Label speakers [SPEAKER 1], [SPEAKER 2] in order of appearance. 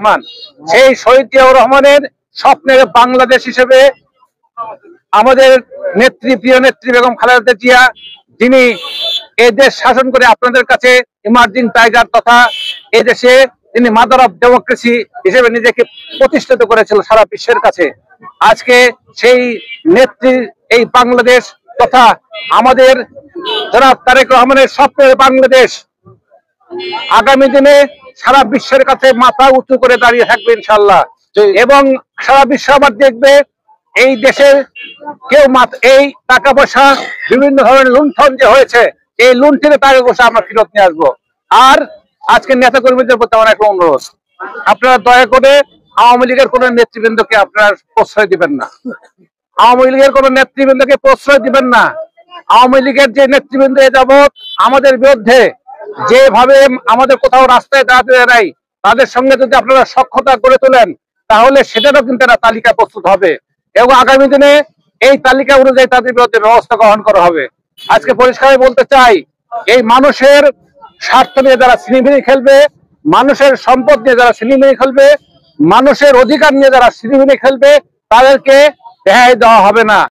[SPEAKER 1] রহমান, সেই শহীদ জিয়াউর রহমানের স্বপ্নের বাংলাদেশ হিসেবে আমাদের নেত্রী, প্রিয় নেত্রী বেগম খালেদা জিয়া, যিনি এই দেশ শাসন করে আপনাদের কাছে ইমার্জিং টাইগার তথা এই দেশে তিনি মাদার অফ ডেমোক্রেসি হিসেবে নিজেকে প্রতিষ্ঠিত করেছিল সারা বিশ্বের কাছে। আজকে সেই নেত্রী এই বাংলাদেশ তথা আমাদের জনাব তারেক রহমানের স্বপ্নের বাংলাদেশ আগামী দিনে সারা বিশ্বের কাছে মাথা উঁচু করে দাঁড়িয়ে থাকবে ইনশাল্লাহ। এবং সারা বিশ্ব আবার দেখবে এই দেশে কেউ এই টাকা পয়সা বিভিন্ন ধরনের লুণ্ঠন যে হয়েছে, এই লুণ্ঠনে টাকা পয়সা আমরা ফেরত নিয়ে আসবো। আর আজকে নেতা কর্মীদের প্রতি আমার একটা অনুরোধ, আপনারা দয়া করে আওয়ামী লীগের কোন নেতৃবৃন্দকে আপনারা প্রশ্রয় দিবেন না। আওয়ামী লীগের কোন নেতৃবৃন্দকে প্রশ্রয় দিবেন না। আওয়ামী লীগের যে নেতৃবৃন্দ যাবৎ আমাদের বিরুদ্ধে যেভাবে আমাদের কোথাও রাস্তায় দাঁড়াতে দেয়, তাদের সঙ্গে যদি আপনারা সখ্যতা গড়ে তোলেন তাহলে সেটারও কিন্তু একটা তালিকা প্রস্তুত হবে এবং আগামী দিনে এই তালিকা অনুযায়ী তাদের বিরুদ্ধে ব্যবস্থা গ্রহণ করা হবে। আজকে পরিষ্কার বলতে চাই, এই মানুষের স্বার্থ নিয়ে যারা ছিনিমিনি খেলবে, মানুষের সম্পদ নিয়ে যারা ছিনিমিনি খেলবে, মানুষের অধিকার নিয়ে যারা ছিনিমিনি খেলবে, তাদেরকে রেহাই দেওয়া হবে না।